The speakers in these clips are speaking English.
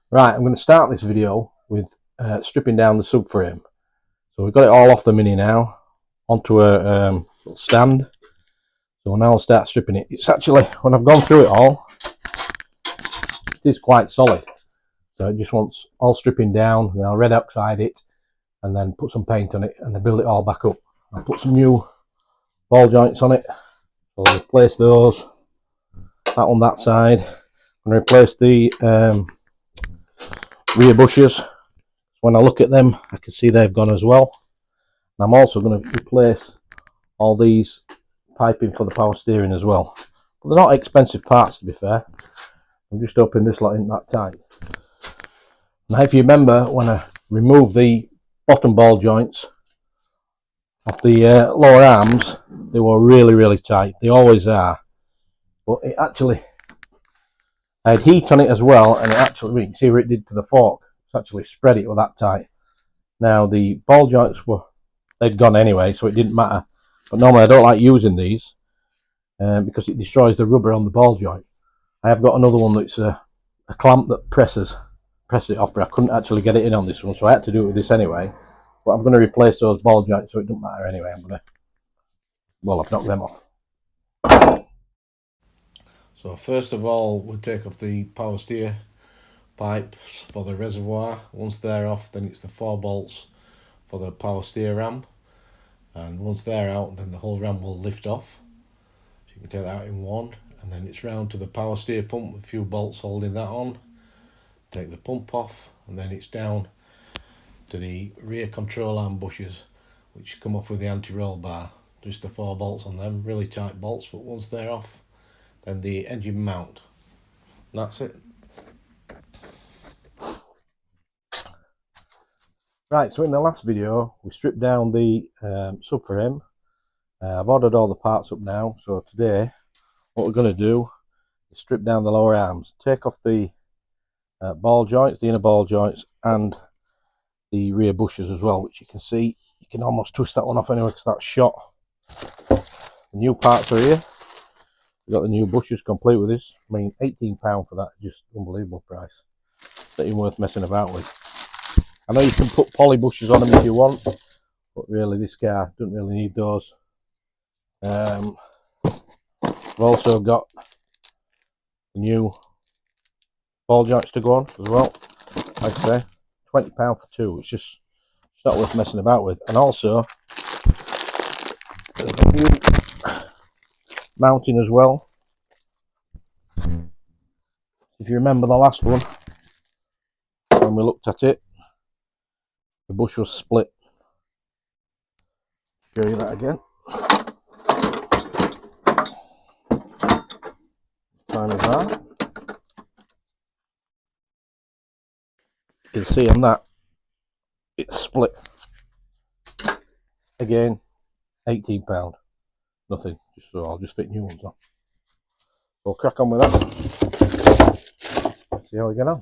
Right, I'm going to start this video with stripping down the subframe. So we've got it all off the Mini now, onto a stand. So now I'll start stripping it. It's actually, when I've gone through it all, it is quite solid. So it just wants all stripping down, then I'll red oxide it, and then put some paint on it, and then build it all back up. I'll put some new ball joints on it. So I'll replace those, that on that side. I'm going to replace the rear bushes. When I look at them, I can see they've gone as well. And I'm also going to replace all these piping for the power steering as well. But they're not expensive parts, to be fair. I'm just hoping this lot isn't that tight. Now, if you remember, when I removed the bottom ball joints off the lower arms, they were really tight. They always are. But it actually, I had heat on it as well, and it actually, you can see what it did to the fork. It's actually spread it with that tight. Now, the ball joints they'd gone anyway, so it didn't matter. But normally I don't like using these because it destroys the rubber on the ball joint. I have got another one that's a clamp that presses it off, but I couldn't actually get it in on this one, so I had to do it with this anyway. But I'm going to replace those ball joints, so it doesn't matter anyway. I've knocked them off. So first of all, we'll take off the power steer pipes for the reservoir. Once they're off, then it's the 4 bolts for the power steer ram, and once they're out, then the whole ram will lift off. So you can take that out in one, and then it's round to the power steer pump with a few bolts holding that on. Take the pump off, and then it's down to the rear control arm bushes, which come off with the anti-roll bar. Just the 4 bolts on them, really tight bolts, but once they're off, then the engine mount. And that's it. Right, so in the last video, we stripped down the subframe. I've ordered all the parts up now, so today, what we're going to do is strip down the lower arms, take off the ball joints, the inner ball joints, and the rear bushes as well, which you can see. You can almost twist that one off anyway because that's shot. The new parts are here. We've got the new bushes complete with this. I mean, £18 for that, just unbelievable price. Not even worth messing about with. I know you can put poly bushes on them if you want, but really this car doesn't really need those. I've also got the new ball joints to go on as well. Like I say, £20 for 2. It's not worth messing about with. And also, there's a new mounting as well. If you remember the last one, when we looked at it, the bush was split. Show you that again. Time is that. You can see on that, it's split. Again, £18. Nothing. So I'll just fit new ones on. We'll crack on with that. See how we get on.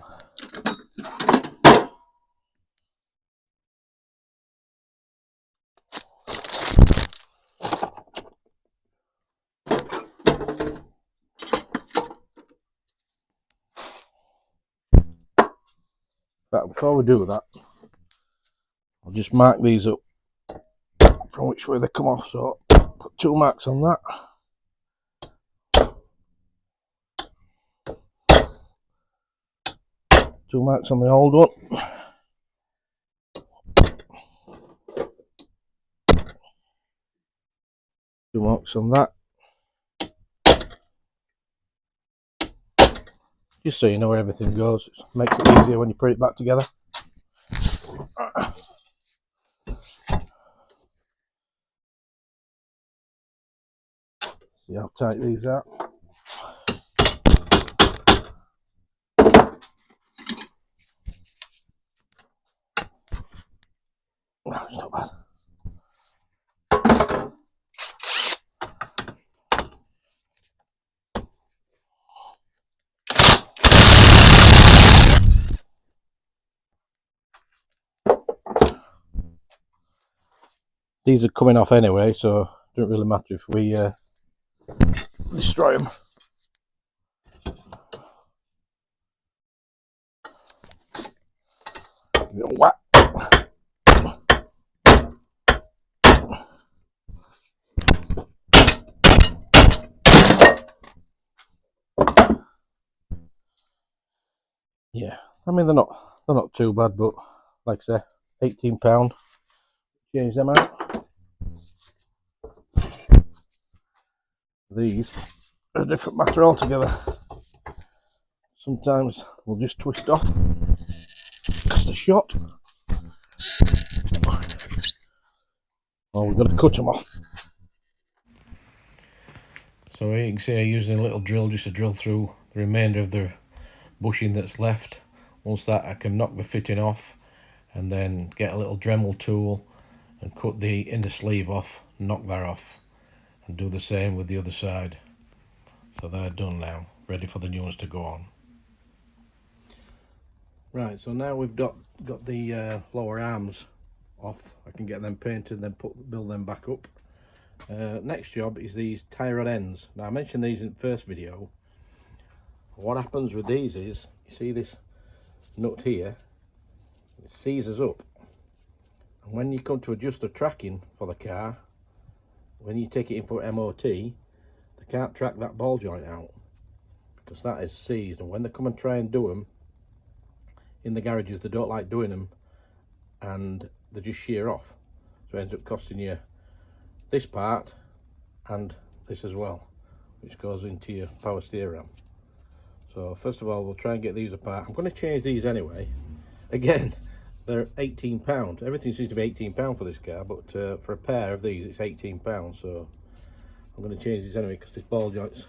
But before we do that, I'll just mark these up from which way they come off. So put 2 marks on that. 2 marks on the old one. 2 marks on that. Just so you know where everything goes. It makes it easier when you put it back together. See how tight these are. Oh, it's not bad. These are coming off anyway, so it doesn't really matter if we destroy them. Whack. Yeah, I mean they're not too bad, but like I say, £18. Change them out. These are a different matter altogether. Sometimes we'll just twist off because they're short, or we've got to cut them off. So here you can see I'm using a little drill just to drill through the remainder of the bushing that's left. Once that, I can knock the fitting off and then get a little Dremel tool and cut the inner sleeve off, knock that off, and do the same with the other side. So they're done now, ready for the new ones to go on. Right, so now we've got the lower arms off, I can get them painted and then build them back up. Next job is these tie rod ends. Now I mentioned these in the first video. What happens with these is, you see this nut here, it seizes up, and when you come to adjust the tracking for the car, when you take it in for MOT, they can't track that ball joint out because that is seized, and when they come and try and do them in the garages, they don't like doing them and they just shear off, so it ends up costing you this part and this as well, which goes into your power steer ram. So first of all, we'll try and get these apart. I'm going to change these anyway. Again, they're £18. Everything seems to be £18 for this car, but for a pair of these it's £18. So I'm going to change these anyway because this ball joint's a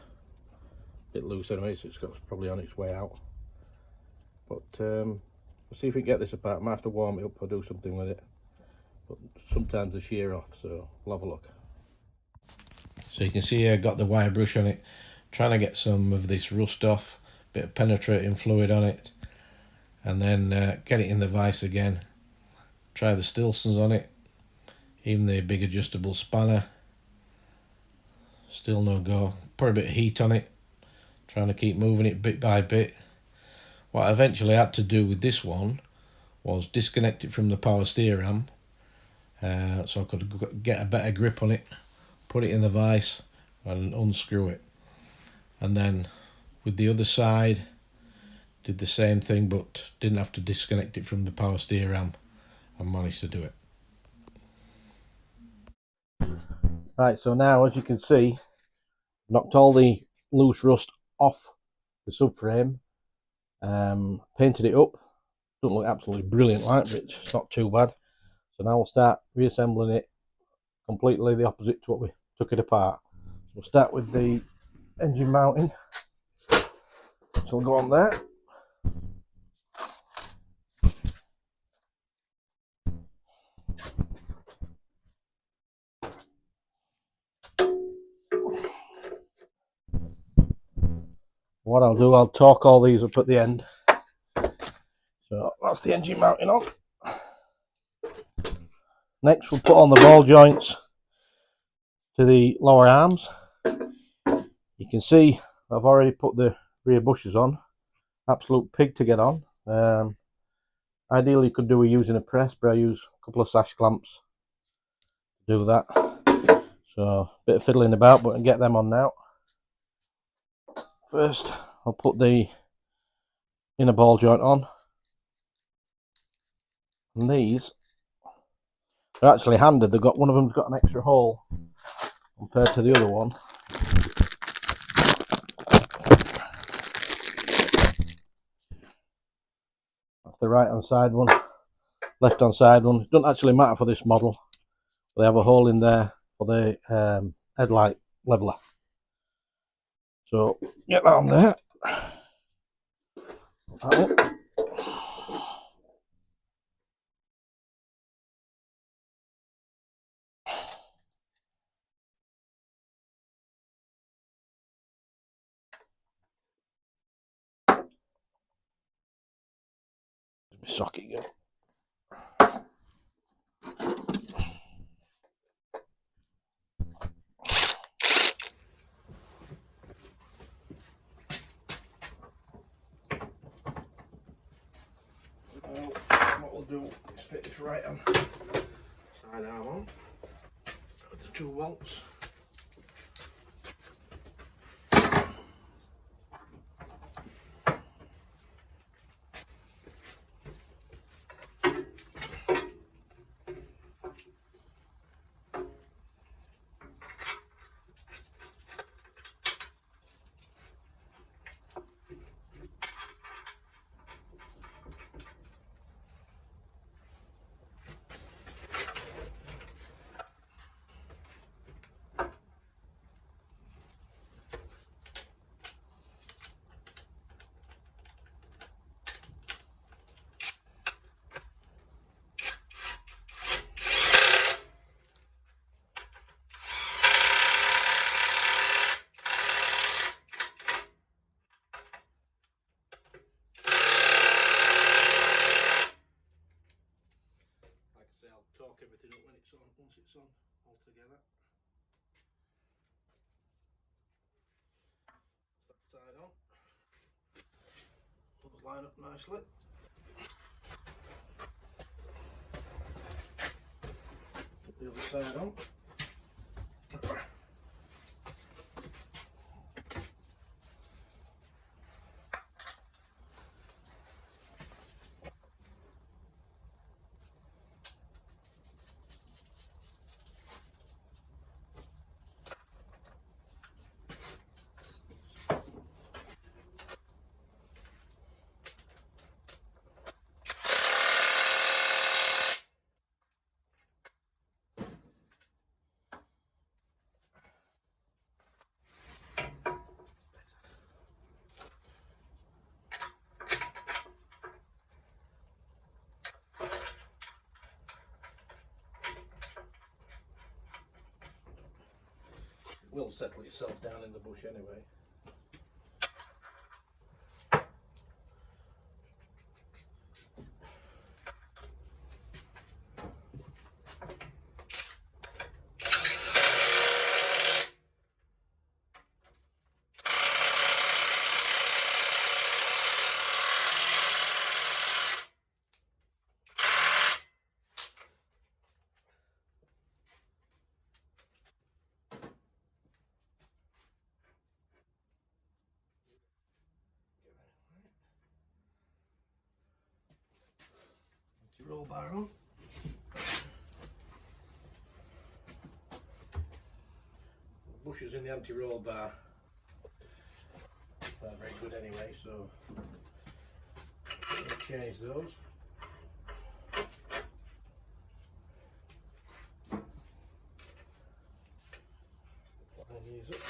bit loose anyway, so it's got probably on its way out. But we'll see if we can get this apart. I might have to warm it up or do something with it, but sometimes they shear off, so we'll have a look. So you can see I got the wire brush on it, trying to get some of this rust off, bit of penetrating fluid on it, and then get it in the vise again. Try the Stilsons on it, even the big adjustable spanner, still no go. Put a bit of heat on it, trying to keep moving it bit by bit. What I eventually had to do with this one was disconnect it from the power steer ram, so I could get a better grip on it, put it in the vise and unscrew it. And then with the other side, did the same thing, but didn't have to disconnect it from the power steer ram, and managed to do it. Right, so now as you can see, knocked all the loose rust off the subframe, painted it up. Doesn't look absolutely brilliant like, but it's not too bad. So now we'll start reassembling it completely the opposite to what we took it apart. We'll start with the engine mounting, so we'll go on there. What I'll do, I'll torque all these up at the end. So that's the engine mounting on. Next we'll put on the ball joints to the lower arms. You can see I've already put the rear bushes on. Absolute pig to get on. Ideally you could do it using a press, but I use a couple of sash clamps to do that. So a bit of fiddling about, but I can get them on now. First I'll put the inner ball joint on, and these are actually handed. They've got, one of them's got an extra hole compared to the other one. That's the right hand side one, left hand side one. It doesn't actually matter for this model. They have a hole in there for the headlight leveler. So get that on there. Socket again. What we'll do is fit this right hand side arm on with the 2 bolts. I'll torque everything up when it's on, once it's on all together. That side on. It'll line up nicely. Put the other side on. It will settle itself down in the bush anyway. Roll bar on. The bushes in the anti-roll bar are very good anyway, so I'll change those. Line these up.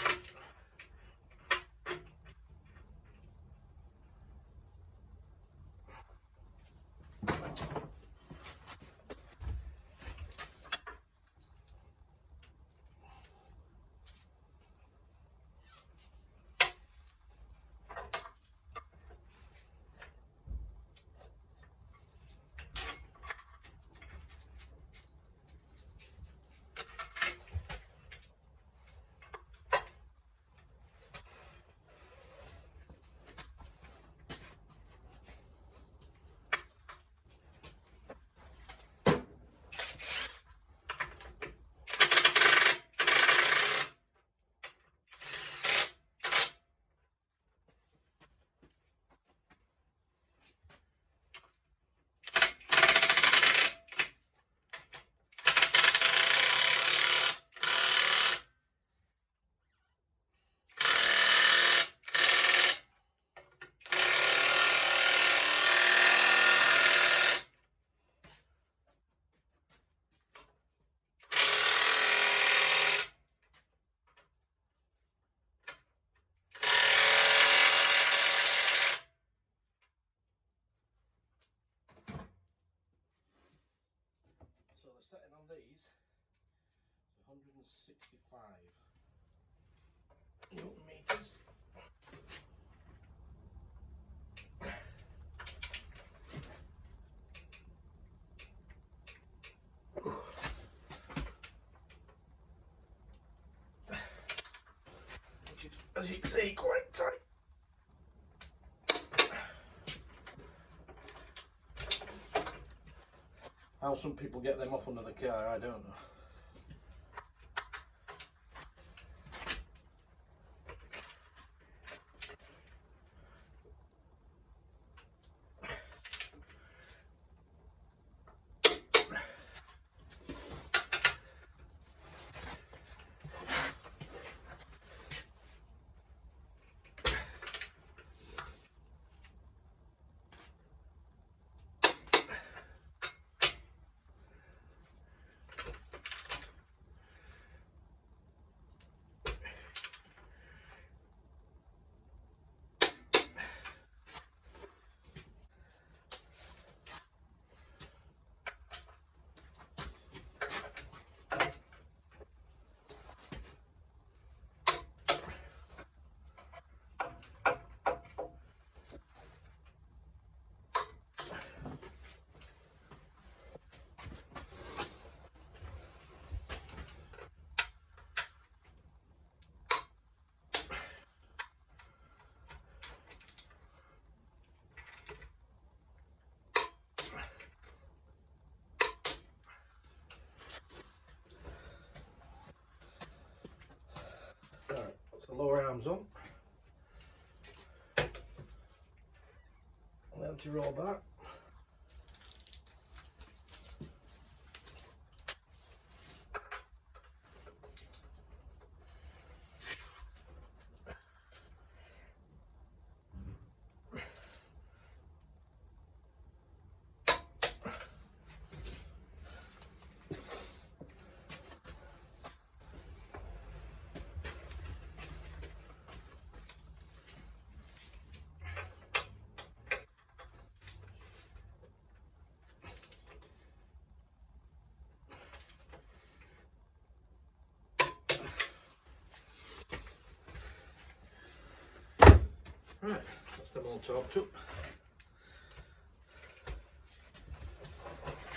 So the setting on these is 165 Newton meters. Which is, as you can see, quite tight. How some people get them off under the car, I don't know. Right, that's the lower arms on. And the anti-roll bar. Right, that's them all torqued up.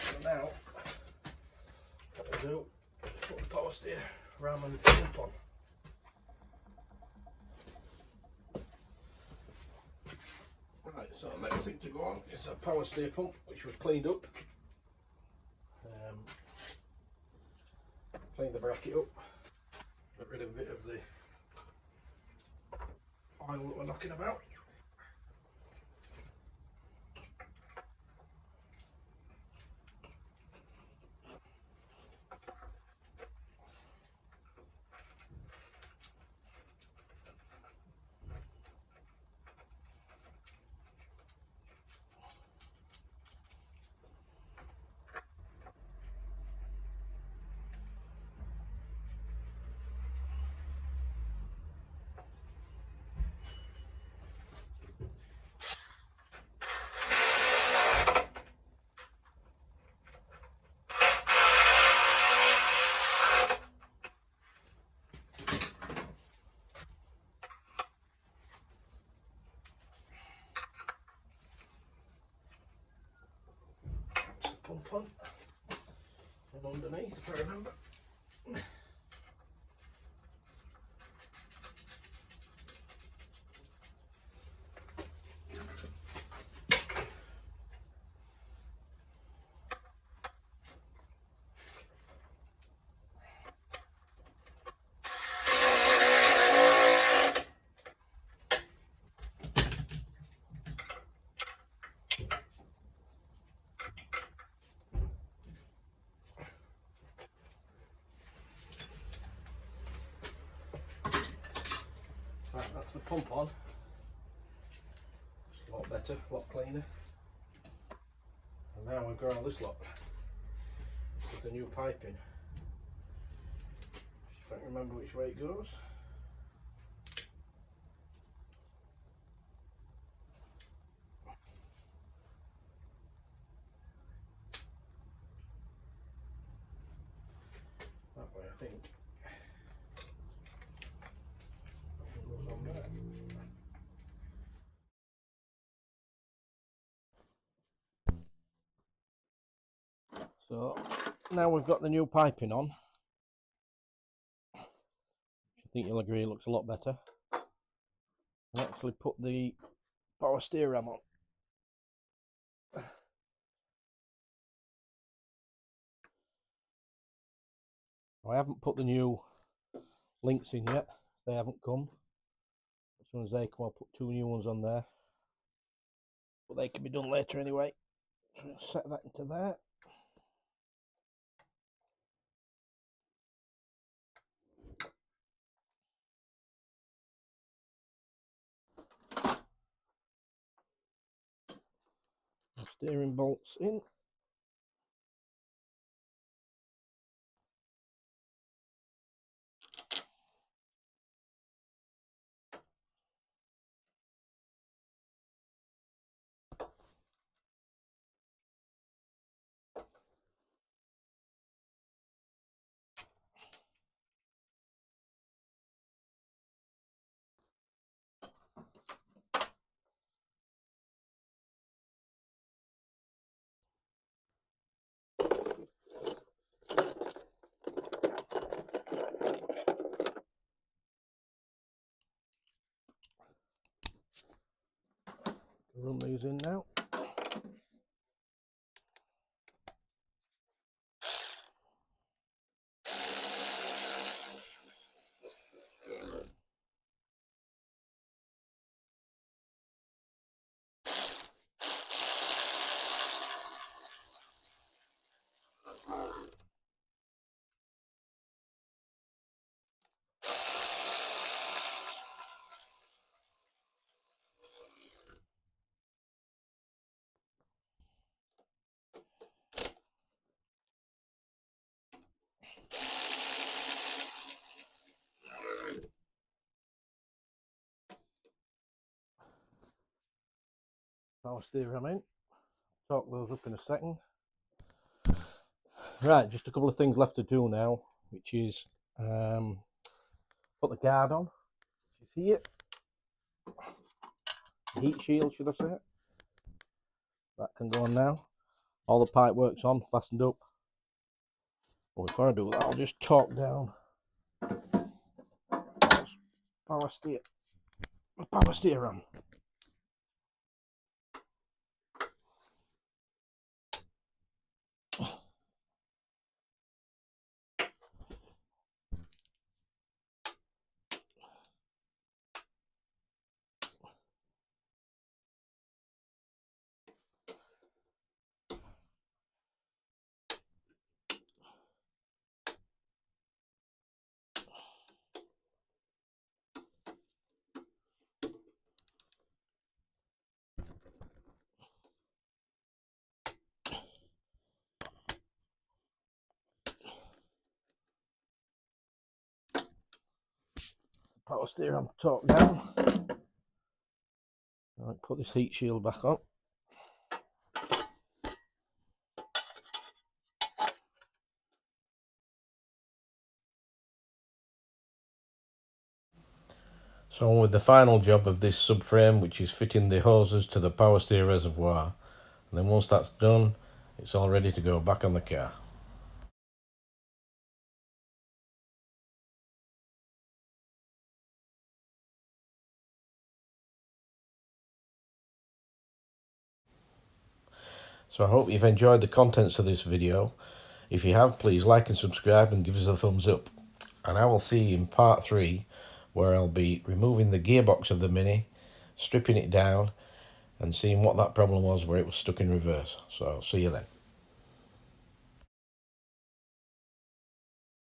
So now, what we'll do is put the power steer ram and pump on. Right, so the next thing to go on is a power steer pump, which was cleaned up. Clean the bracket up, get rid of a bit of the oil that we're knocking about. Pump on and underneath, if I remember. Right, that's the pump on. It's a lot better, a lot cleaner. And now we've got all this lot with the new piping. Just trying to remember which way it goes. That way, I think. Goes on there. So now we've got the new piping on. I think you'll agree it looks a lot better. I actually put the power steer ram on. I haven't put the new links in yet. They haven't come. As soon as they come, I'll put 2 new ones on there. But they can be done later anyway. So I'll set that into there. Steering bolts in. Run these in now. Power steer I'm in. Torque those up in a second. Right, just a couple of things left to do now, which is put the guard on, which is here. Heat shield, should I say. That can go on now. All the pipe work's on, fastened up. Well, before I do that, I'll just torque down power steer on. Power steer on, torque down. Right, put this heat shield back on. So on with the final job of this subframe, which is fitting the hoses to the power steer reservoir. And then once that's done, it's all ready to go back on the car. So I hope you've enjoyed the contents of this video. If you have, please like and subscribe and give us a thumbs up. And I will see you in part 3, where I'll be removing the gearbox of the Mini, stripping it down and seeing what that problem was where it was stuck in reverse. So see you then.